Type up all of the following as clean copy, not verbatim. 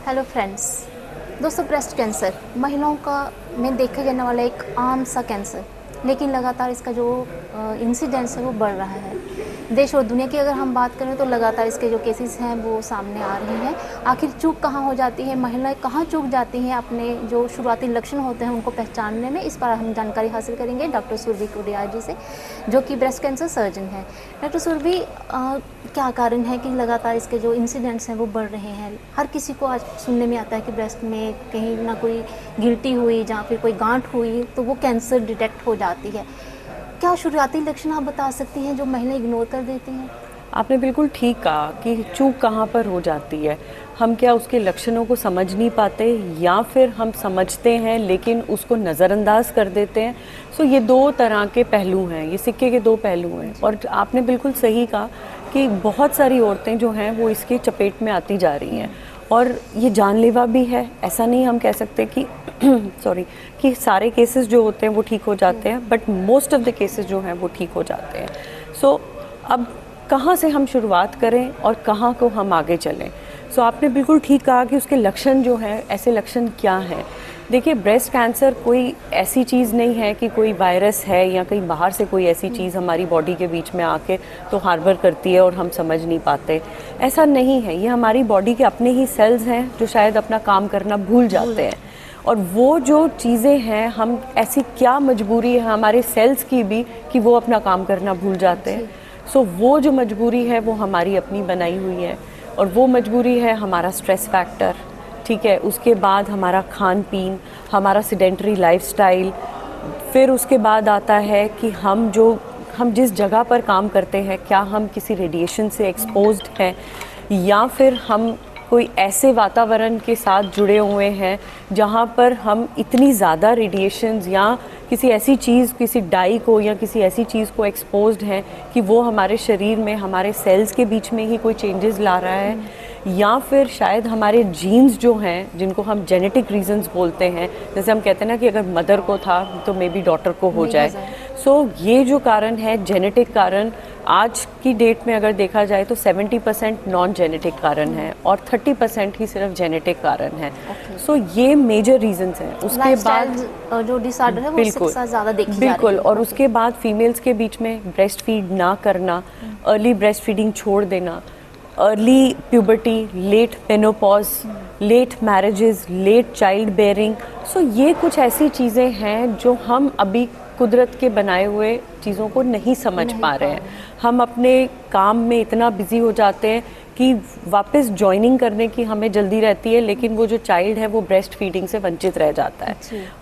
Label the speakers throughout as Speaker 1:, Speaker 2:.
Speaker 1: Hello friends. दोस्तों, breast cancer महिलाओं का में देखा जाने वाला एक आम सा कैंसर, लेकिन लगातार इसका जो इंसिडेंस है वो बढ़ रहा है। देश और दुनिया की अगर हम बात करें तो लगातार इसके जो केसेस हैं वो सामने आ रहे हैं। आखिर चूक कहाँ हो जाती है, महिलाएं कहाँ चूक जाती हैं अपने जो शुरुआती लक्षण होते हैं उनको पहचानने में, इस पर हम जानकारी हासिल करेंगे डॉक्टर सुरभि कुडियाल जी से, जो कि ब्रेस्ट कैंसर सर्जन है। डॉक्टर सुरभि, क्या कारण है कि लगातार इसके जो इंसिडेंट्स हैं वो बढ़ रहे हैं? हर किसी को आज सुनने में आता है कि ब्रेस्ट में कहीं ना कोई गिल्टी हुई, जहाँ फिर कोई गांठ हुई तो वो कैंसर डिटेक्ट हो जाती है। क्या शुरुआती लक्षण आप बता सकती हैं जो महिला इग्नोर कर देती हैं?
Speaker 2: आपने बिल्कुल ठीक कहा कि चूक कहाँ पर हो जाती है। हम क्या उसके लक्षणों को समझ नहीं पाते, या फिर हम समझते हैं लेकिन उसको नज़रअंदाज कर देते हैं। सो ये दो तरह के पहलू हैं, ये सिक्के के दो पहलू हैं। और आपने बिल्कुल सही कहा कि बहुत सारी औरतें जो हैं वो इसके चपेट में आती जा रही हैं, और ये जानलेवा भी है। ऐसा नहीं हम कह सकते कि सॉरी कि सारे केसेस जो होते हैं वो ठीक हो जाते हैं, but most of the cases जो हैं वो ठीक हो जाते हैं। सो अब कहाँ से हम शुरुआत करें और कहाँ को हम आगे चलें? सो आपने बिल्कुल ठीक कहा कि उसके लक्षण जो हैं, ऐसे लक्षण क्या हैं। देखिए, ब्रेस्ट कैंसर कोई ऐसी चीज़ नहीं है कि कोई वायरस है या कहीं बाहर से कोई ऐसी चीज़ हमारी बॉडी के बीच में आके तो हार्बर करती है और हम समझ नहीं पाते। ऐसा नहीं है, ये हमारी बॉडी के अपने ही सेल्स हैं जो शायद अपना काम करना भूल जाते हैं। और वो जो चीज़ें हैं, हम ऐसी क्या मजबूरी है हमारे सेल्स की भी कि वो अपना काम करना भूल जाते हैं। सो वो जो मजबूरी है वो हमारी अपनी बनाई हुई है, और वो मजबूरी है हमारा स्ट्रेस फैक्टर, ठीक है। उसके बाद हमारा खान पीन, हमारा सेडेंटरी लाइफस्टाइल, फिर उसके बाद आता है कि हम जिस जगह पर काम करते हैं, क्या हम किसी रेडिएशन से एक्सपोज्ड हैं, या फिर हम कोई ऐसे वातावरण के साथ जुड़े हुए हैं जहाँ पर हम इतनी ज़्यादा रेडिएशंस या किसी ऐसी चीज़, किसी डाई को या किसी ऐसी चीज़ को एक्सपोज्ड हैं कि वो हमारे शरीर में, हमारे सेल्स के बीच में ही कोई चेंजेस ला रहा है, या फिर शायद हमारे जीन्स जो हैं, जिनको हम जेनेटिक रीजंस बोलते हैं, जैसे हम कहते हैं ना कि अगर मदर को था तो मे बी डॉटर को हो जाए। सो ये जो कारण है, जेनेटिक कारण, आज की डेट में अगर देखा जाए तो 70% नॉन जेनेटिक कारण है और 30% ही सिर्फ जेनेटिक कारण है। सो ये मेजर रीजंस हैं। उसके बाद
Speaker 1: जो डिसऑर्डर है वो
Speaker 2: बिल्कुल
Speaker 1: ज़्यादा देखी जा
Speaker 2: बिल्कुल
Speaker 1: रही है।
Speaker 2: और उसके बाद फीमेल्स के बीच में ब्रेस्ट फीड ना करना, अर्ली ब्रेस्ट फीडिंग छोड़ देना, early puberty, late menopause, late marriages, late child bearing. So ये कुछ ऐसी चीज़ें हैं जो हम अभी कुदरत के बनाए हुए चीज़ों को नहीं समझ पा रहे हैं। हम अपने काम में इतना बिजी हो जाते हैं कि वापस जॉइनिंग करने की हमें जल्दी रहती है, लेकिन वो जो चाइल्ड है वो ब्रेस्ट फीडिंग से वंचित रह जाता है।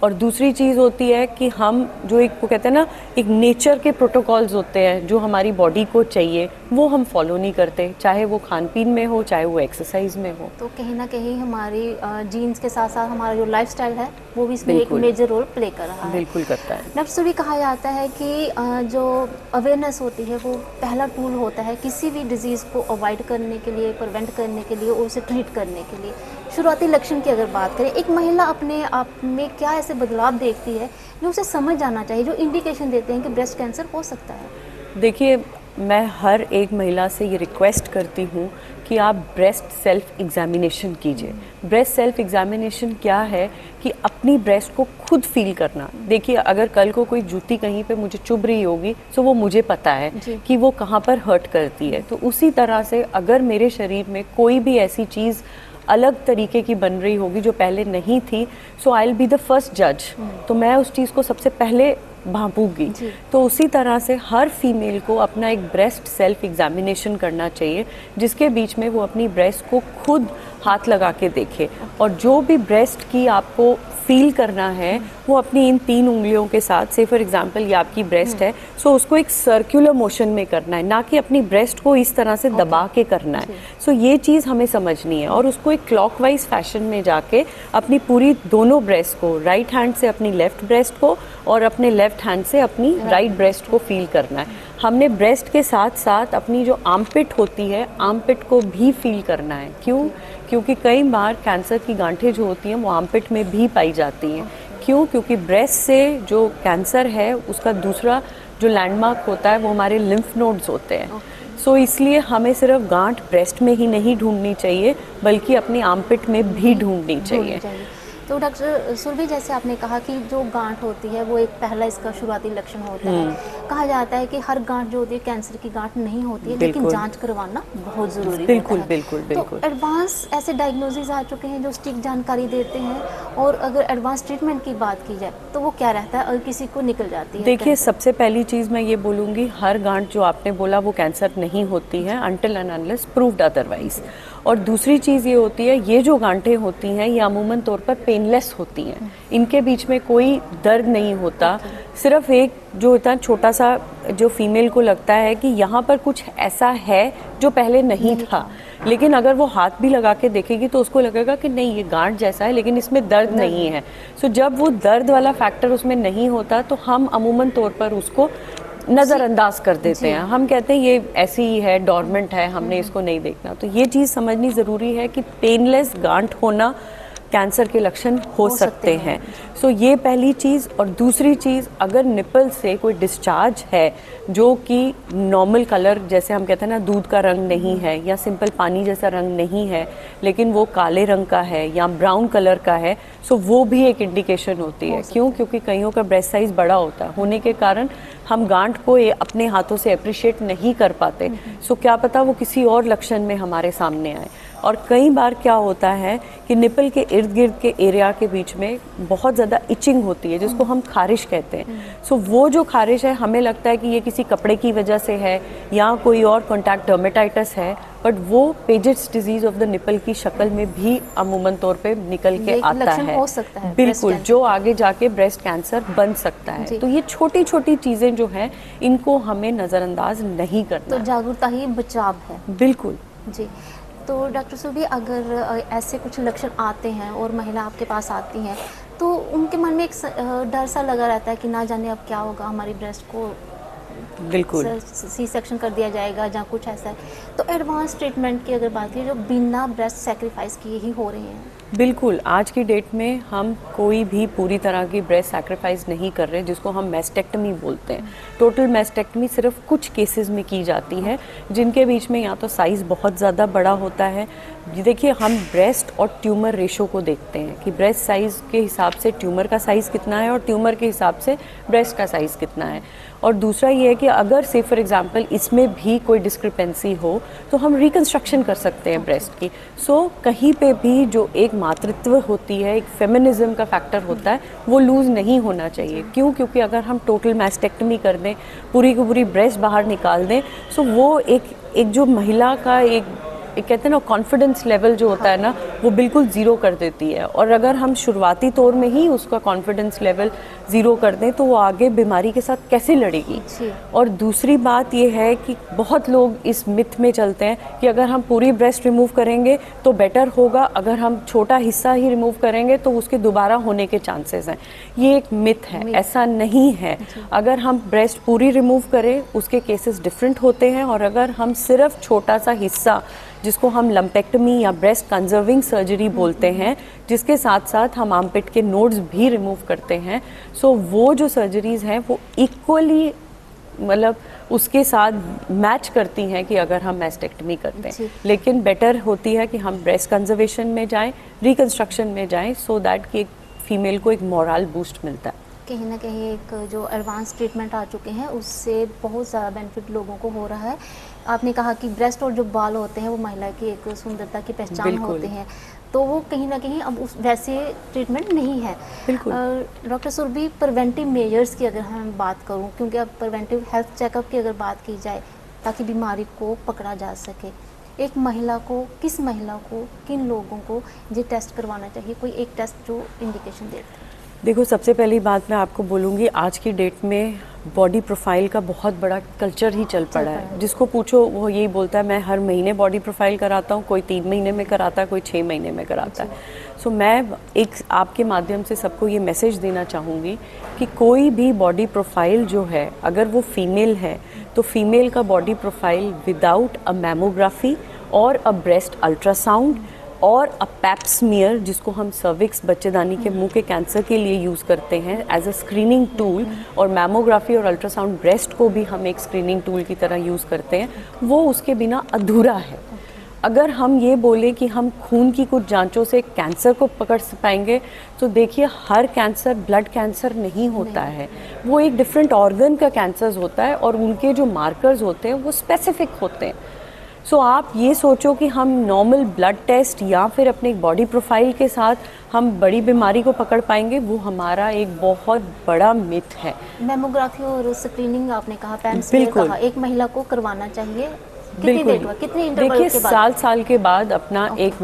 Speaker 2: और दूसरी चीज़ होती है कि हम जो एक वो कहते हैं ना, एक नेचर के प्रोटोकॉल्स होते हैं जो हमारी बॉडी को चाहिए, वो हम फॉलो नहीं करते, चाहे वो खान पीन में हो, चाहे वो एक्सरसाइज में हो।
Speaker 1: तो कहीं ना कहीं हमारी जीन्स के साथ साथ हमारा जो लाइफस्टाइल है वो भी इसमें एक मेजर रोल प्ले कर रहा है।
Speaker 2: बिल्कुल करता है।
Speaker 1: डॉक्टर सुरभि, कहा जाता है कि जो अवेयरनेस होती है वो पहला टूल होता है किसी भी डिजीज़ को अवॉइड करने के लिए, प्रिवेंट करने के लिए और उसे ट्रीट करने के लिए। शुरुआती लक्षण की अगर बात करें, एक महिला अपने आप में क्या ऐसे बदलाव देखती है जो उसे समझ जाना चाहिए, जो इंडिकेशन देते हैं कि ब्रेस्ट कैंसर हो सकता है?
Speaker 2: देखिए, मैं हर एक महिला से ये रिक्वेस्ट करती हूँ कि आप ब्रेस्ट सेल्फ एग्जामिनेशन कीजिए। ब्रेस्ट सेल्फ एग्जामिनेशन क्या है कि अपनी ब्रेस्ट को खुद फील करना। देखिए, अगर कल को कोई जूती कहीं पे मुझे चुभ रही होगी तो वो मुझे पता है कि वो कहाँ पर हर्ट करती है। तो उसी तरह से अगर मेरे शरीर में कोई भी ऐसी चीज़ अलग तरीके की बन रही होगी जो पहले नहीं थी, so I will be the first जज। तो मैं उस चीज़ को सबसे पहले भांपूंगी। तो उसी तरह से हर फीमेल को अपना एक ब्रेस्ट सेल्फ एग्जामिनेशन करना चाहिए, जिसके बीच में वो अपनी ब्रेस्ट को खुद हाथ लगा के देखे, और जो भी ब्रेस्ट की आपको फील करना है वो अपनी इन 3 उंगलियों के साथ, से फॉर एग्जांपल ये आपकी ब्रेस्ट है, सो उसको एक सर्कुलर मोशन में करना है, ना कि अपनी ब्रेस्ट को इस तरह से दबा के करना है। सो ये चीज़ हमें समझनी है, और उसको एक क्लॉकवाइज फैशन में जाके अपनी पूरी दोनों ब्रेस्ट को, राइट हैंड से अपनी लेफ्ट ब्रेस्ट को और अपने लेफ्ट हैंड से अपनी राइट ब्रेस्ट को फील करना है। हमने ब्रेस्ट के साथ साथ अपनी जो आर्मपिट होती है, आर्मपिट को भी फील करना है। क्यों? क्योंकि कई बार कैंसर की गांठें जो होती हैं वो आर्मपिट में भी पाई जाती हैं। क्यों? क्योंकि ब्रेस्ट से जो कैंसर है उसका दूसरा जो लैंडमार्क होता है वो हमारे लिम्फ नोड्स होते हैं। सो इसलिए हमें सिर्फ गांठ ब्रेस्ट में ही नहीं ढूंढनी चाहिए, बल्कि अपनी आर्मपिट में भी ढूंढनी चाहिए।
Speaker 1: तो डॉक्टर सुरभि, जैसे आपने कहा कि जो गांठ होती है वो एक पहला इसका शुरुआती लक्षण होता है। कहा जाता है कि हर गांठ जो होती है कैंसर की गांठ नहीं होती है, लेकिन जांच करवाना बहुत ज़रूरी
Speaker 2: बिल्कुल
Speaker 1: होता है।
Speaker 2: बिल्कुल बिल्कुल।
Speaker 1: तो एडवांस ऐसे डायग्नोसिस आ चुके हैं जो सटीक जानकारी देते हैं, और अगर एडवांस ट्रीटमेंट की बात की जाए तो वो क्या रहता है अगर किसी को निकल जाती है?
Speaker 2: देखिए, सबसे पहली चीज़ मैं ये बोलूँगी, हर गांठ जो आपने बोला वो कैंसर नहीं होती है until and unless proved otherwise. और दूसरी चीज़ ये होती है, ये जो गांठें होती हैं ये अमूमन तौर पर पेनलेस होती हैं, इनके बीच में कोई दर्द नहीं होता। सिर्फ एक जो इतना छोटा सा जो फीमेल को लगता है कि यहाँ पर कुछ ऐसा है जो पहले नहीं था, लेकिन अगर वो हाथ भी लगा के देखेगी तो उसको लगेगा कि नहीं ये गांठ जैसा है लेकिन इसमें दर्द नहीं है। सो जब वो दर्द वाला फैक्टर उसमें नहीं होता तो हम अमूमन तौर पर उसको नज़रअंदाज कर देते हैं। हम कहते हैं ये ऐसी ही है, डॉर्मेंट है, हमने इसको नहीं देखना। तो ये चीज़ समझनी ज़रूरी है कि पेनलेस गांठ होना कैंसर के लक्षण हो सकते हैं। सो ये पहली चीज़। और दूसरी चीज़, अगर निपल से कोई डिस्चार्ज है जो कि नॉर्मल कलर, जैसे हम कहते हैं ना दूध का रंग नहीं है या सिंपल पानी जैसा रंग नहीं है, लेकिन वो काले रंग का है या ब्राउन कलर का है, सो वो भी एक इंडिकेशन होती है। क्यों? क्योंकि कईयों का ब्रेस्ट साइज़ बड़ा होता है, होने के कारण हम गांठ को अपने हाथों से अप्रिशिएट नहीं कर पाते। सो क्या पता वो किसी और लक्षण में हमारे सामने आए। और कई बार क्या होता है कि निपल के इर्द गिर्द के एरिया के बीच में बहुत ज़्यादा इचिंग होती है, जिसको हम खारिश कहते हैं। सो वो जो खारिश है, हमें लगता है कि ये किसी कपड़े की वजह से है या कोई और कॉन्टैक्ट डर्मेटाइटिस है, बट वो Piaget's disease of the nipple की शक्ल में भी अमूमन तौर पे निकल के आता है।
Speaker 1: हो सकता है
Speaker 2: बिल्कुल, जो आगे जाके ब्रेस्ट कैंसर बन सकता है। तो ये छोटी छोटी चीज़ें जो हैं, इनको हमें नज़रअंदाज नहीं करना।
Speaker 1: तो जागरूकता ही बचाव है।
Speaker 2: बिल्कुल
Speaker 1: जी। तो डॉक्टर सुरभि, अगर ऐसे कुछ लक्षण आते हैं और महिला आपके पास आती हैं तो उनके मन में एक डर सा लगा रहता है कि ना जाने अब क्या होगा, हमारी ब्रेस्ट को
Speaker 2: बिल्कुल
Speaker 1: सी सेक्शन कर दिया जाएगा या कुछ ऐसा है। तो एडवांस ट्रीटमेंट की अगर बात की, जो बिना ब्रेस्ट सेक्रीफाइस किए ही हो रहे हैं।
Speaker 2: बिल्कुल, आज की डेट में हम कोई भी पूरी तरह की ब्रेस्ट सैक्रिफाइस नहीं कर रहे, जिसको हम मैस्टेक्टमी बोलते हैं। टोटल मैस्टेक्टमी सिर्फ कुछ केसेस में की जाती है, जिनके बीच में या तो साइज़ बहुत ज़्यादा बड़ा होता है। देखिए, हम ब्रेस्ट और ट्यूमर रेशो को देखते हैं कि ब्रेस्ट साइज़ के हिसाब से ट्यूमर का साइज़ कितना है और ट्यूमर के हिसाब से ब्रेस्ट का साइज़ कितना है। और दूसरा ये है कि अगर से फॉर एग्जांपल इसमें भी कोई डिस्क्रिपेंसी हो तो हम रिकंस्ट्रक्शन कर सकते हैं ब्रेस्ट की। सो कहीं पे भी जो एक मातृत्व होती है, एक फेमिनिज्म का फैक्टर होता है, वो लूज़ नहीं होना चाहिए। क्यों? क्योंकि अगर हम टोटल मैस्टेक्टमी कर दें, पूरी की पूरी ब्रेस्ट बाहर निकाल दें, सो वो एक जो महिला का एक कहते हैं ना कॉन्फिडेंस लेवल जो होता है ना, वो बिल्कुल ज़ीरो कर देती है। और अगर हम शुरुआती तौर में ही उसका कॉन्फिडेंस लेवल ज़ीरो कर दें तो वो आगे बीमारी के साथ कैसे लड़ेगी। और दूसरी बात ये है कि बहुत लोग इस मिथ में चलते हैं कि अगर हम पूरी ब्रेस्ट रिमूव करेंगे तो बेटर होगा, अगर हम छोटा हिस्सा ही रिमूव करेंगे तो उसके दोबारा होने के चांसेस हैं। ये एक मिथ है, ऐसा नहीं है। अगर हम ब्रेस्ट पूरी रिमूव करें उसके केसेस डिफरेंट होते हैं, और अगर हम सिर्फ छोटा सा हिस्सा, जिसको हम लंपेक्टमी या ब्रेस्ट कंजर्विंग सर्जरी बोलते हैं, जिसके साथ साथ हम आर्मपिट के नोड्स भी रिमूव करते हैं, सो वो जो सर्जरीज़ हैं वो इक्वली मतलब उसके साथ मैच करती हैं कि अगर हम मैस्टेक्टमी करते हैं। लेकिन बेटर होती है कि हम ब्रेस्ट कंजर्वेशन में जाएं, रिकंस्ट्रक्शन में जाएं, सो दैट कि एक फीमेल को एक मोरल बूस्ट मिलता है।
Speaker 1: कहीं ना कहीं एक जो एडवांस ट्रीटमेंट आ चुके हैं उससे बहुत ज़्यादा बेनिफिट लोगों को हो रहा है। आपने कहा कि ब्रेस्ट और जो बाल होते हैं वो महिला की एक सुंदरता की पहचान होते हैं, तो वो कहीं ना कहीं अब उस वैसे ट्रीटमेंट नहीं है। डॉक्टर सुरभि, प्रिवेंटिव मेजर्स की अगर हम बात करूं, क्योंकि अब प्रिवेंटिव हेल्थ चेकअप की अगर बात की जाए ताकि बीमारी को पकड़ा जा सके, एक महिला को, किस महिला को, किन लोगों को ये टेस्ट करवाना चाहिए? कोई एक टेस्ट जो इंडिकेशन देते हैं।
Speaker 2: देखो, सबसे पहली बात मैं आपको बोलूँगी, आज की डेट में बॉडी प्रोफाइल का बहुत बड़ा कल्चर ही चल पड़ा है। जिसको पूछो वो यही बोलता है मैं हर महीने बॉडी प्रोफाइल कराता हूँ, कोई 3 महीने में कराता है, कोई 6 महीने में कराता है। सो मैं एक आपके माध्यम से सबको ये मैसेज देना चाहूँगी कि कोई भी बॉडी प्रोफाइल जो है, अगर वो फीमेल है तो फीमेल का body profile without a mammography और अ ब्रेस्ट अल्ट्रासाउंड और अ पैप स्मीयर जिसको हम सर्विक्स बच्चेदानी के मुंह के कैंसर के लिए यूज़ करते हैं एज अ स्क्रीनिंग टूल, और मैमोग्राफी और अल्ट्रासाउंड ब्रेस्ट को भी हम एक स्क्रीनिंग टूल की तरह यूज़ करते हैं, वो उसके बिना अधूरा है। अगर हम ये बोलें कि हम खून की कुछ जांचों से कैंसर को पकड़ पाएंगे, तो देखिए हर कैंसर ब्लड कैंसर नहीं होता है, वो एक डिफरेंट ऑर्गन का कैंसर होता है और उनके जो मार्कर्स होते हैं वो स्पेसिफिक होते हैं। सो आप ये सोचो कि हम नॉर्मल ब्लड टेस्ट या फिर अपने बॉडी प्रोफाइल के साथ हम बड़ी बीमारी को पकड़ पाएंगे, वो हमारा एक बहुत बड़ा मिथ है।
Speaker 1: मैमोग्राफी और स्क्रीनिंग आपने कहा, पैप स्मीयर
Speaker 2: बिल्कुल।
Speaker 1: कहा, एक महिला को करवाना चाहिए कितनी
Speaker 2: बिल्कुल।
Speaker 1: देर बाद, कितने इंटरवल
Speaker 2: देखिए
Speaker 1: के बाद?
Speaker 2: साल के बाद अपना एक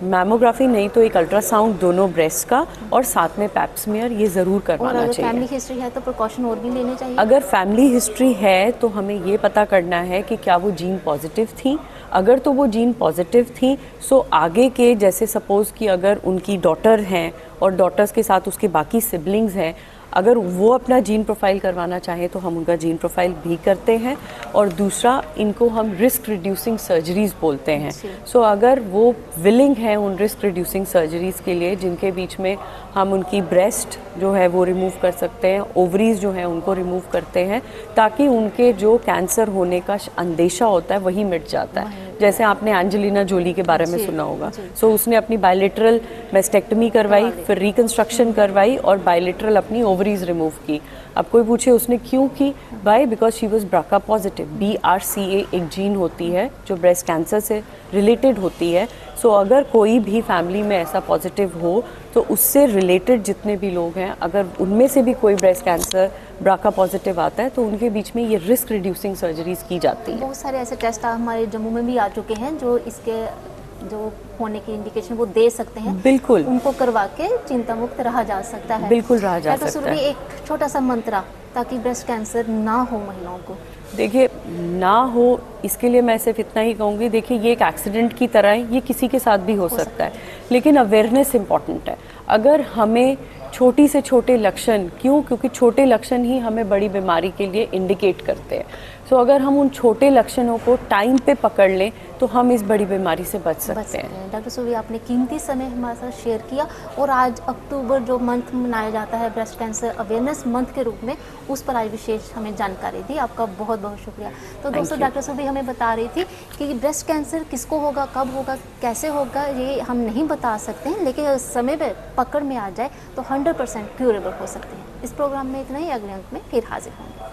Speaker 2: मैमोग्राफी नहीं तो एक अल्ट्रासाउंड दोनों ब्रेस्ट का, और साथ में पैप स्मीयर ये ज़रूर
Speaker 1: और
Speaker 2: करवाना
Speaker 1: अगर
Speaker 2: चाहिए।
Speaker 1: फैमिली हिस्ट्री है तो प्रिकॉशन और भी लेने चाहिए?
Speaker 2: अगर फैमिली हिस्ट्री है तो हमें ये पता करना है कि क्या वो जीन पॉजिटिव थी। अगर तो वो जीन पॉजिटिव थी, सो आगे के जैसे सपोज़ कि अगर उनकी डॉटर हैं और डॉटर्स के साथ उसके बाकी सिबलिंग्स हैं, अगर वो अपना जीन प्रोफाइल करवाना चाहें तो हम उनका जीन प्रोफाइल भी करते हैं। और दूसरा, इनको हम रिस्क रिड्यूसिंग सर्जरीज़ बोलते हैं। सो अगर वो विलिंग हैं उन रिस्क रिड्यूसिंग सर्जरीज़ के लिए, जिनके बीच में हम उनकी ब्रेस्ट जो है वो रिमूव कर सकते हैं, ओवरीज जो है उनको रिमूव करते हैं, ताकि उनके जो कैंसर होने का अंदेशा होता है वही मिट जाता है। जैसे आपने एंजेलिना जोली के बारे में सुना होगा। सो उसने अपनी बायलेटरल मेस्टेक्टमी करवाई, फिर रिकंस्ट्रक्शन करवाई और बायलेटरल अपनी ओवरीज रिमूव की। अब कोई पूछे उसने क्यों की? By because she was BRCA positive. BRCA एक जीन होती है जो ब्रेस्ट कैंसर से रिलेटेड होती है। सो अगर कोई भी फैमिली में ऐसा पॉजिटिव हो तो उससे रिलेटेड जितने भी लोग हैं, अगर उनमें से भी कोई ब्रेस्ट कैंसर BRCA पॉजिटिव आता है तो उनके बीच में ये रिस्क रिड्यूसिंग सर्जरीज की जाती है।
Speaker 1: बहुत सारे ऐसे टेस्ट हमारे जम्मू में भी आ चुके हैं जो इसके जो होने की इंडिकेशन वो दे सकते हैं।
Speaker 2: बिल्कुल,
Speaker 1: उनको करवा के चिंता मुक्त रहा जा सकता है।
Speaker 2: बिल्कुल रहा जा
Speaker 1: तो
Speaker 2: सकता है।
Speaker 1: एक छोटा सा मंत्र ताकि ब्रेस्ट कैंसर ना हो महिलाओं को।
Speaker 2: देखिए, ना हो इसके लिए मैं सिर्फ इतना ही कहूँगी, देखिए ये एक एक्सीडेंट की तरह है, ये किसी के साथ भी हो सकता है, लेकिन अवेयरनेस इम्पॉर्टेंट है। अगर हमें छोटी से छोटे लक्षण, क्योंकि छोटे लक्षण ही हमें बड़ी बीमारी के लिए इंडिकेट करते हैं। सो अगर हम उन छोटे लक्षणों को टाइम पे पकड़ लें तो हम इस बड़ी बीमारी से बच सकते हैं।
Speaker 1: डॉक्टर सुरभि, आपने कीमती समय हमारे साथ शेयर किया, और आज अक्टूबर जो मंथ मनाया जाता है ब्रेस्ट कैंसर अवेयरनेस मंथ के रूप में, उस पर आज विशेष हमें जानकारी दी। आपका बहुत बहुत शुक्रिया। तो दोस्तों, डॉक्टर सुरभि हमें बता रही थी कि ब्रेस्ट कैंसर किसको होगा, कब होगा, कैसे होगा, ये हम नहीं बता सकते हैं, लेकिन अगर समय पर पकड़ में आ जाए तो 100% क्यूरेबल हो सकते हैं। इस प्रोग्राम में इतना ही, अगले अंक में फिर हाजिर होंगे।